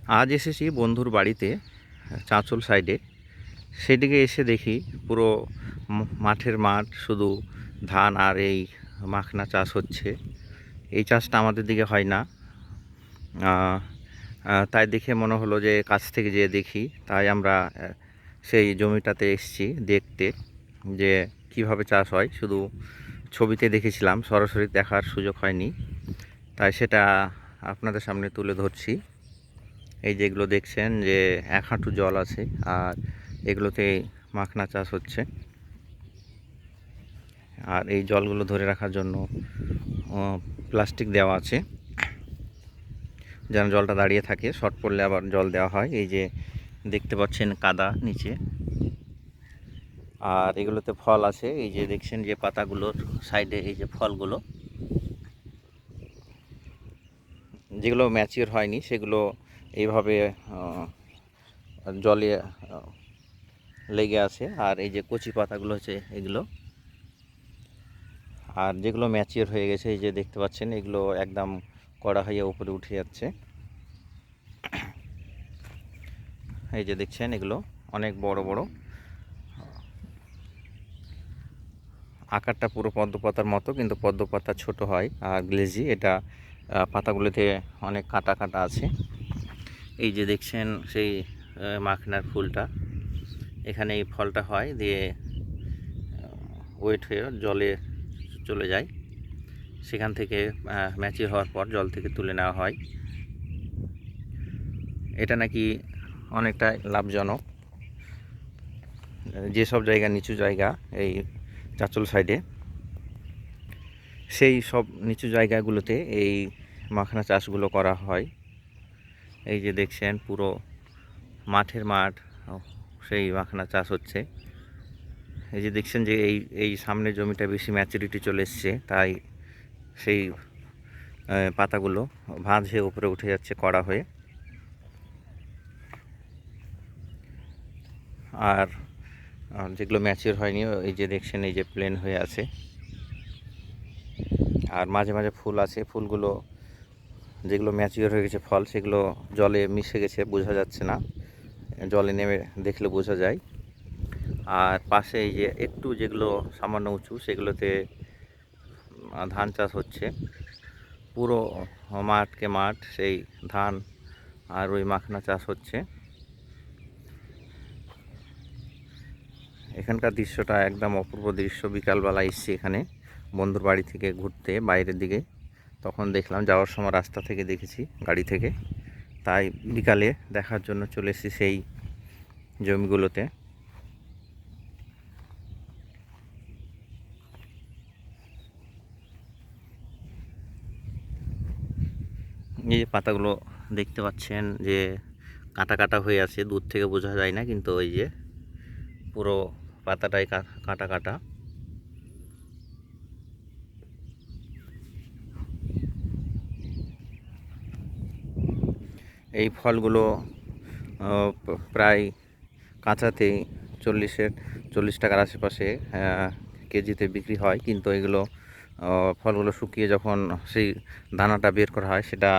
আজ এসেছি বন্ধুর বাড়িতে, চাঁচল সাইডে। সেদিকে এসে দেখি পুরো মাঠের মাঠ, শুধু ধান আর এই মাখনা চাষ হচ্ছে। এই চাষটা আমাদের দিকে হয় না। আহ, তাই দেখে মনে হলো যে কাছ থেকে যেয়ে দেখি। তাই আমরা সেই জমিটাতে এসেছি দেখতে যে কিভাবে চাষ হয়। শুধু ছবিতে দেখেছিলাম, সরাসরি দেখার সুযোগ হয়নি, তাই সেটা আপনাদের সামনে তুলে ধরছি। এই যেগুলো দেখছেন যে এক হাঁটু জল আছে, আর এগুলোতে মাখনা চাষ হচ্ছে। আর এই জলগুলো ধরে রাখার জন্য প্লাস্টিক দেওয়া আছে, যেন জলটা দাঁড়িয়ে থাকে, শর্ট পড়লে আবার জল দেওয়া হয়। এই যে দেখতে পাচ্ছেন কাদা নিচে, আর এগুলোতে ফল আছে। এই যে দেখছেন যে পাতাগুলোর সাইডে এই যে ফলগুলো, যেগুলো ম্যাচিওর হয়নি সেগুলো এইভাবে জলে লেগে আছে। আর এই যে কচি পাতাগুলো হচ্ছে এগুলো, আর যেগুলো ম্যাচিওর হয়ে গেছে এই যে দেখতে পাচ্ছেন, এগুলো একদম কড়া হয়ে উপরে উঠে যাচ্ছে। এই যে দেখছেন এগুলো অনেক বড় বড়, আকারটা পুরো পদ্ম পাতার মতো, কিন্তু পদ্ম পাতা ছোট হয় আর গ্লেজি। এটা পাতাগুলোতে অনেক কাটা কাটা আছে। এই যে দেখছেন সেই মাখনার ফুলটা, এখানে এই ফলটা হয়, দিয়ে ওয়েট হয়ে জলে চলে যায়। সেখান থেকে ম্যাচিওর হওয়ার পর জল থেকে তুলে নেওয়া হয়। এটা নাকি অনেকটাই লাভজনক। যেসব জায়গা নিচু জায়গা এই চাঁচল সাইডে, সেই সব নিচু জায়গাগুলোতে এই মাখনা চাষগুলো করা হয়। এই যে দেখছেন পুরো মাঠের মাঠ, সেই মাখনা চাষ হচ্ছে। এই যে দেখছেন যে এই এই সামনের জমিটা বেশি ম্যাচুরিটি চলে এসছে, তাই সেই পাতাগুলো ভাঁজ হয়ে উপরে উঠে যাচ্ছে কড়া হয়ে। আর যেগুলো ম্যাচিওর হয়নি এই যে দেখছেন এই যে প্লেন হয়ে আছে। আর মাঝে মাঝে ফুল আছে, ফুলগুলো যেগুলো ম্যাচিওর হয়ে গেছে ফল, সেগুলো জলে মিশে গেছে, বোঝা যাচ্ছে না, জলে নেমে দেখলে বোঝা যায়। আর পাশে এই যে একটু যেগুলো সামান্য উঁচু, সেগুলোতে ধান চাষ হচ্ছে। পুরো মাঠকে মাঠ সেই ধান আর ওই মাখনা চাষ হচ্ছে। এখানকার দৃশ্যটা একদম অপূর্ব দৃশ্য। বিকালবেলা এসেছি এখানে বন্ধুর বাড়ি থেকে ঘুরতে বাইরের দিকে, তখন দেখলাম, যাওয়ার সময় রাস্তা থেকে দেখেছি গাড়ি থেকে, তাই বিকালে দেখার জন্য চলে এসেছি সেই জমিগুলোতে। এই যে পাতাগুলো দেখতে পাচ্ছেন যে কাটা কাটা হয়ে আছে, দূর থেকে বোঝা যায় না, কিন্তু ওই যে পুরো পাতাটাই কাটা কাটা। এই ফলগুলো প্রায় কাঁচাতেই 40 টাকার আশেপাশে কেজিতে বিক্রি হয়, কিন্তু এগুলো ফলগুলো শুকিয়ে যখন সেই দানাটা বের করা হয়, সেটা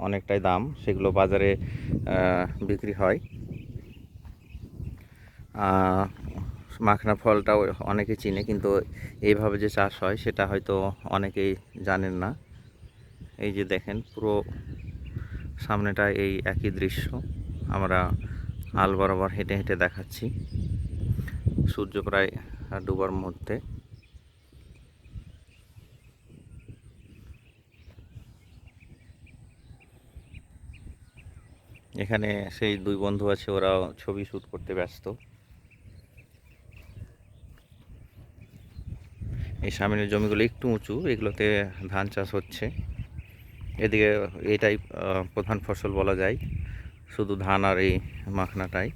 অনেকটাই দাম, সেগুলো বাজারে বিক্রি হয়। মাখনা ফলটাও অনেকে চিনে, কিন্তু এইভাবে যে চাষ হয় সেটা হয়তো অনেকেই জানেন না। এই যে দেখেন পুরো সামনেটা এই একই দৃশ্য, আমরা আল বরাবর হেঁটে হেঁটে দেখাচ্ছি। সূর্য প্রায় ডুবার মুহূর্তে। এখানে সেই দুই বন্ধু আছে, ওরাও ছবি শ্যুট করতে ব্যস্ত। এই সামনের জমিগুলো একটু উঁচু, এগুলোতে ধান চাষ হচ্ছে। এদিকে এটাই প্রধান ফসল বলা যায়, শুধু ধান আর এই মাখনাটাই।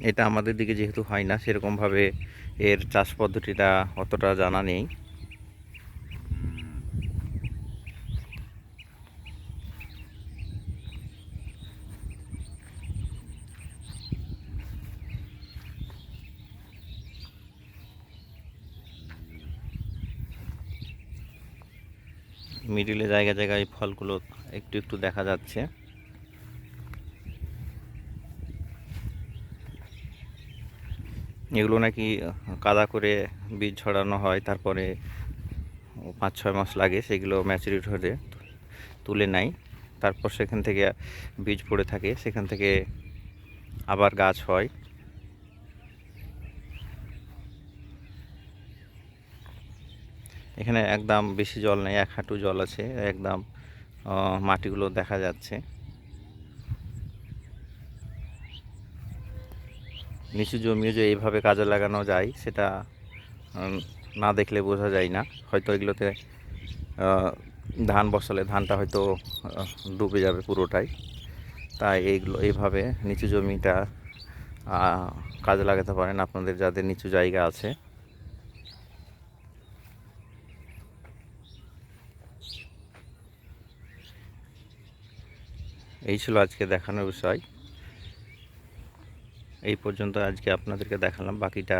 এটা আমাদের দিকে যেহেতু হয় না, সেরকমভাবে এর চাষ পদ্ধতিটা অতটা জানা নেই। মিডিলে জায়গায় জায়গায় এই ফলগুলো একটু একটু দেখা যাচ্ছে। এগুলো নাকি কাদা করে বীজ ছড়ানো হয়, তারপরে 5-6 মাস লাগে সেগুলো ম্যাচুরিটি হতে তুলে নেয়। তারপর সেখান থেকে বীজ পড়ে থাকে, সেখান থেকে আবার গাছ হয়। এখানে একদম বেশি জল নেই, 1 হাঁটু জল আছে, একদম মাটিগুলো দেখা যাচ্ছে। নিচু জমিও যে এইভাবে কাজে লাগানো যায় সেটা না দেখলে বোঝা যায় না। হয়তো এগুলোতে ধান বসালে ধানটা হয়তো ডুবে যাবে পুরোটাই, তাই এইগুলো এইভাবে নিচু জমিটা কাজে লাগাতে পারেন আপনাদের যাদের নিচু জায়গা আছে। এই ছিল আজকে দেখানোর বিষয়। এই পর্যন্ত আজকে আপনাদেরকে দেখালাম, বাকিটা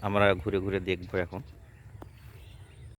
আমরা ঘুরে ঘুরে দেখবো এখন।